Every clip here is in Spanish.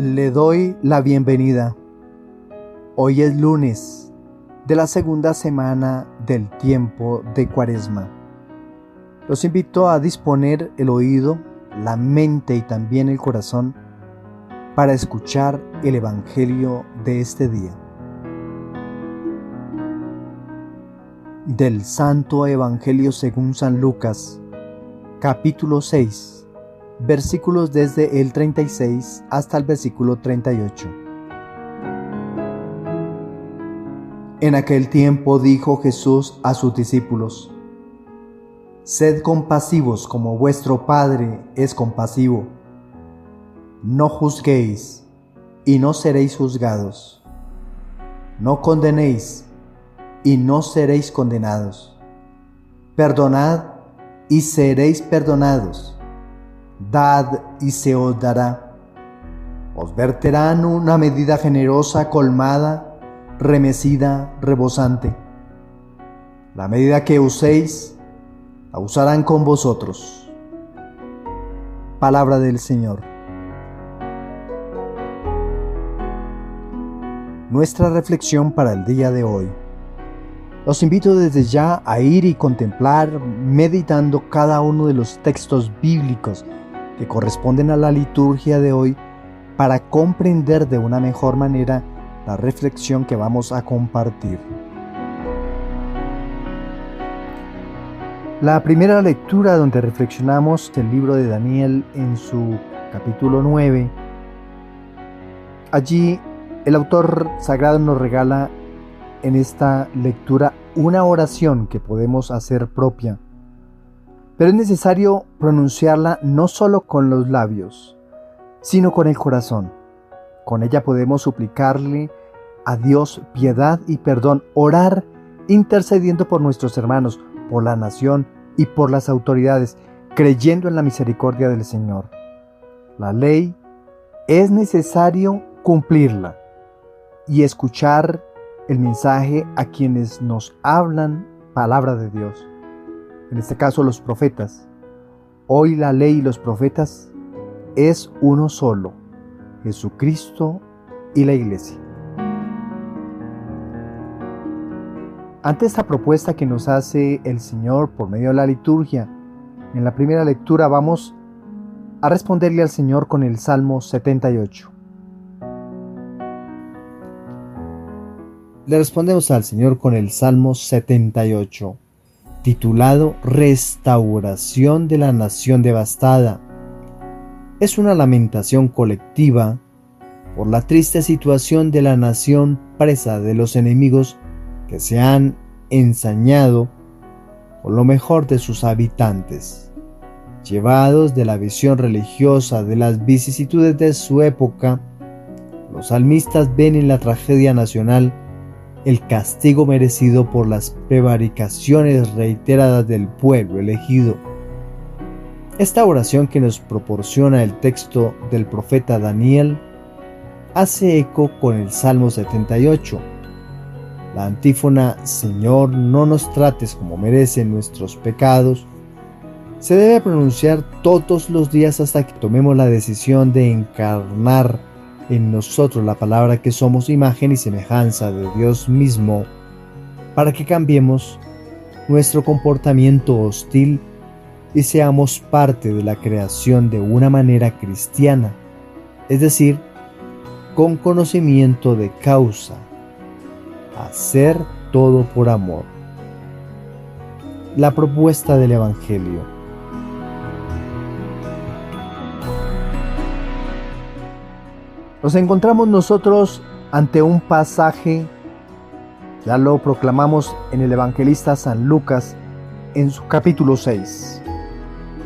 Le doy la bienvenida. Hoy es lunes de la segunda semana del tiempo de Cuaresma. Los invito a disponer el oído, la mente y también el corazón para escuchar el Evangelio de este día. Del Santo Evangelio según San Lucas, capítulo 6. Versículos desde el 36 hasta el versículo 38. En aquel tiempo dijo Jesús a sus discípulos: Sed compasivos como vuestro Padre es compasivo. No juzguéis y no seréis juzgados. No condenéis y no seréis condenados. Perdonad y seréis perdonados. Dad y se os dará. Os verterán una medida generosa, colmada, remecida, rebosante. La medida que uséis, la usarán con vosotros. Palabra del Señor. Nuestra reflexión para el día de hoy. Los invito desde ya a ir y contemplar, meditando cada uno de los textos bíblicos que corresponden a la liturgia de hoy para comprender de una mejor manera la reflexión que vamos a compartir. La primera lectura donde reflexionamos el libro de Daniel en su capítulo 9. Allí el autor sagrado nos regala en esta lectura una oración que podemos hacer propia. Pero es necesario pronunciarla no solo con los labios, sino con el corazón. Con ella podemos suplicarle a Dios piedad y perdón, orar intercediendo por nuestros hermanos, por la nación y por las autoridades, creyendo en la misericordia del Señor. La ley es necesario cumplirla y escuchar el mensaje a quienes nos hablan palabra de Dios. En este caso los profetas. Hoy la ley y los profetas es uno solo, Jesucristo y la Iglesia. Ante esta propuesta que nos hace el Señor por medio de la liturgia, en la primera lectura vamos a responderle al Señor con el Salmo 78. Le respondemos al Señor con el Salmo 78. Titulado Restauración de la nación devastada. Es una lamentación colectiva por la triste situación de la nación presa de los enemigos que se han ensañado con lo mejor de sus habitantes. Llevados de la visión religiosa de las vicisitudes de su época, los salmistas ven en la tragedia nacional el castigo merecido por las prevaricaciones reiteradas del pueblo elegido. Esta oración que nos proporciona el texto del profeta Daniel hace eco con el Salmo 78. La antífona Señor, no nos trates como merecen nuestros pecados se debe pronunciar todos los días hasta que tomemos la decisión de encarnar en nosotros la palabra que somos imagen y semejanza de Dios mismo, para que cambiemos nuestro comportamiento hostil y seamos parte de la creación de una manera cristiana, es decir, con conocimiento de causa, hacer todo por amor. La propuesta del Evangelio. Nos encontramos nosotros ante un pasaje, ya lo proclamamos en el evangelista San Lucas, en su capítulo 6.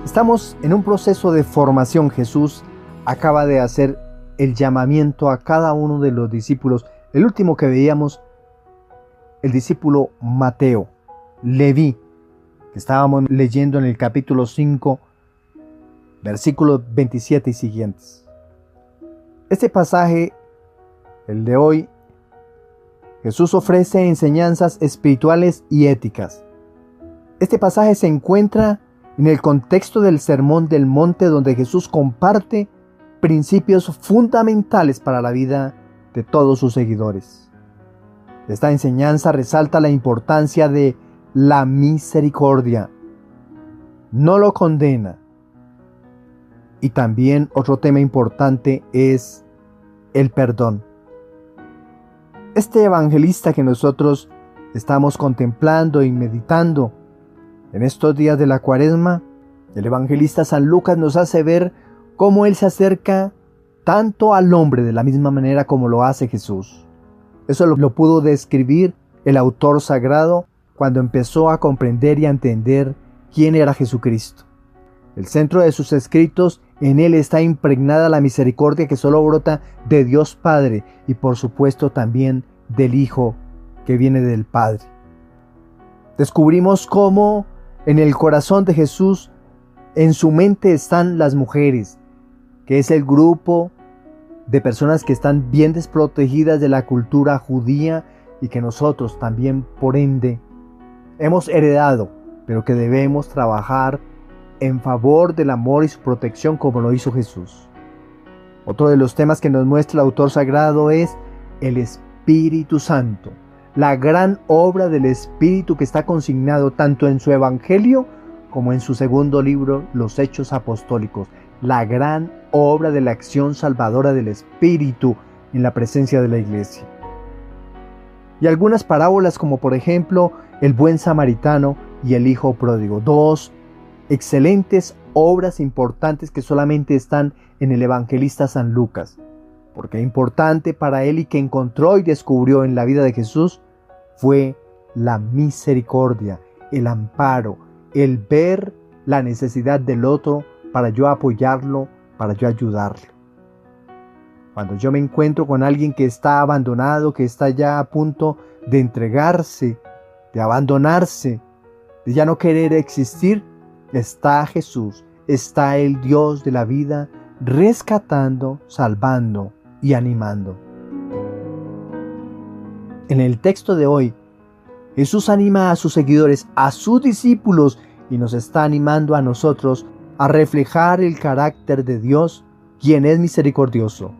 Estamos en un proceso de formación. Jesús acaba de hacer el llamamiento a cada uno de los discípulos. El último que veíamos, el discípulo Mateo, Leví, que estábamos leyendo en el capítulo 5, versículos 27 y siguientes. Este pasaje, el de hoy, Jesús ofrece enseñanzas espirituales y éticas. Este pasaje se encuentra en el contexto del Sermón del Monte, donde Jesús comparte principios fundamentales para la vida de todos sus seguidores. Esta enseñanza resalta la importancia de la misericordia. No lo condena. Y también otro tema importante es el perdón. Este evangelista que nosotros estamos contemplando y meditando en estos días de la Cuaresma, el evangelista San Lucas nos hace ver cómo él se acerca tanto al hombre de la misma manera como lo hace Jesús. Eso lo pudo describir el autor sagrado cuando empezó a comprender y a entender quién era Jesucristo. El centro de sus escritos, en él está impregnada la misericordia que solo brota de Dios Padre y por supuesto también del Hijo que viene del Padre. Descubrimos cómo en el corazón de Jesús, en su mente están las mujeres, que es el grupo de personas que están bien desprotegidas de la cultura judía y que nosotros también, por ende, hemos heredado, pero que debemos trabajar en favor del amor y su protección como lo hizo Jesús. Otro de los temas que nos muestra el autor sagrado es el Espíritu Santo, la gran obra del Espíritu que está consignado tanto en su Evangelio como en su segundo libro, Los Hechos Apostólicos, la gran obra de la acción salvadora del Espíritu en la presencia de la Iglesia. Y algunas parábolas como por ejemplo el buen samaritano y el hijo pródigo, dos excelentes obras importantes que solamente están en el evangelista San Lucas, porque importante para él y que encontró y descubrió en la vida de Jesús fue la misericordia, el amparo, el ver la necesidad del otro para yo apoyarlo, para yo ayudarlo. Cuando yo me encuentro con alguien que está abandonado, que está ya a punto de entregarse, de abandonarse, de ya no querer existir, está Jesús, está el Dios de la vida, rescatando, salvando y animando. En el texto de hoy, Jesús anima a sus seguidores, a sus discípulos, y nos está animando a nosotros a reflejar el carácter de Dios, quien es misericordioso.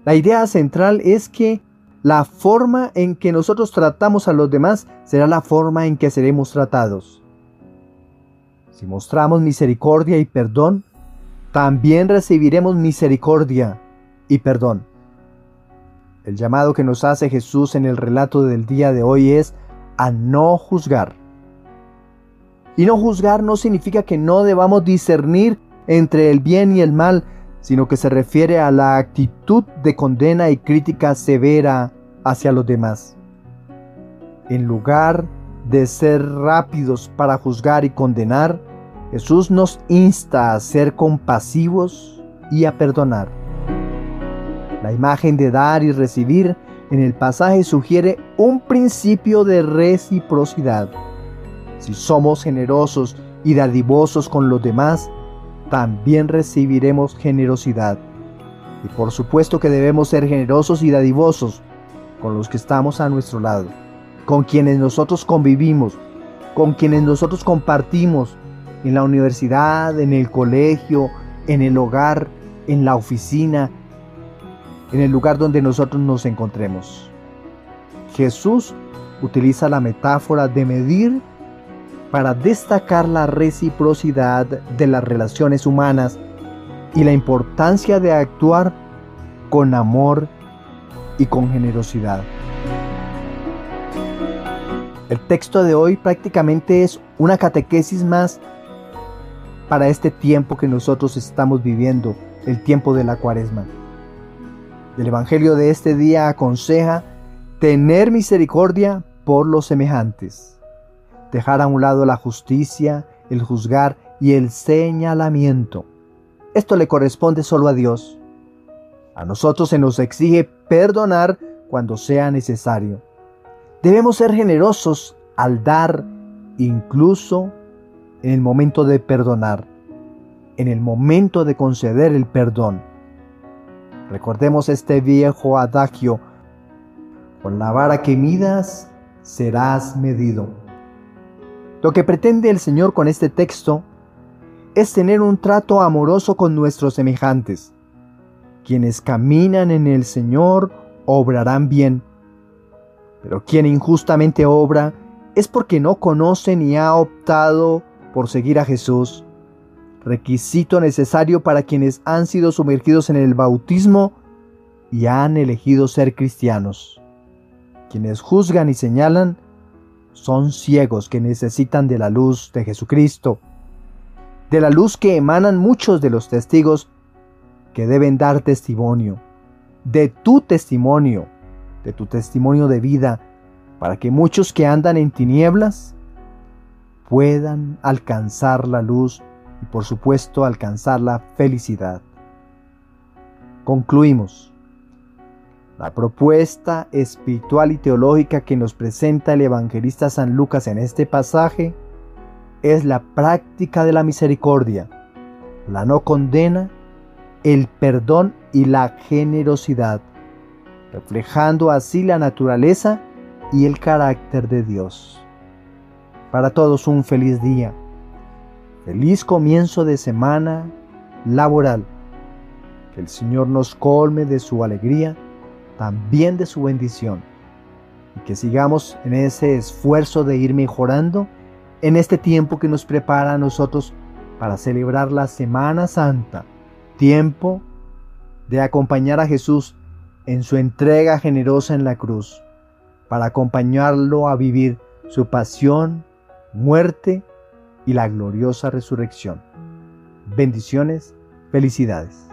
La idea central es que la forma en que nosotros tratamos a los demás será la forma en que seremos tratados. Si mostramos misericordia y perdón, también recibiremos misericordia y perdón. El llamado que nos hace Jesús en el relato del día de hoy es a no juzgar. Y no juzgar no significa que no debamos discernir entre el bien y el mal, sino que se refiere a la actitud de condena y crítica severa hacia los demás. En lugar de ser rápidos para juzgar y condenar, Jesús nos insta a ser compasivos y a perdonar. La imagen de dar y recibir en el pasaje sugiere un principio de reciprocidad. Si somos generosos y dadivosos con los demás, también recibiremos generosidad. Y por supuesto que debemos ser generosos y dadivosos con los que estamos a nuestro lado, con quienes nosotros convivimos, con quienes nosotros compartimos en la universidad, en el colegio, en el hogar, en la oficina, en el lugar donde nosotros nos encontremos. Jesús utiliza la metáfora de medir para destacar la reciprocidad de las relaciones humanas y la importancia de actuar con amor y con generosidad. El texto de hoy prácticamente es una catequesis más para este tiempo que nosotros estamos viviendo, el tiempo de la Cuaresma. El Evangelio de este día aconseja tener misericordia por los semejantes, dejar a un lado la justicia, el juzgar y el señalamiento. Esto le corresponde solo a Dios. A nosotros se nos exige perdonar cuando sea necesario. Debemos ser generosos al dar, incluso en el momento de perdonar, en el momento de conceder el perdón. Recordemos este viejo adagio: con la vara que midas, serás medido. Lo que pretende el Señor con este texto es tener un trato amoroso con nuestros semejantes, Quienes caminan en el Señor obrarán bien, pero quien injustamente obra es porque no conoce ni ha optado por seguir a Jesús, requisito necesario para quienes han sido sumergidos en el bautismo y han elegido ser cristianos. Quienes juzgan y señalan son ciegos que necesitan de la luz de Jesucristo, de la luz que emanan muchos de los testigos que deben dar testimonio, de tu testimonio de vida, para que muchos que andan en tinieblas puedan alcanzar la luz y por supuesto alcanzar la felicidad. Concluimos. La propuesta espiritual y teológica que nos presenta el evangelista San Lucas en este pasaje es la práctica de la misericordia, la no condena, el perdón y la generosidad, reflejando así la naturaleza y el carácter de Dios. Para todos un feliz día, feliz comienzo de semana laboral. Que el Señor nos colme de su alegría, también de su bendición, y que sigamos en ese esfuerzo de ir mejorando en este tiempo que nos prepara a nosotros para celebrar la Semana Santa, tiempo de acompañar a Jesús en su entrega generosa en la cruz, para acompañarlo a vivir su pasión, muerte y la gloriosa resurrección. Bendiciones, felicidades.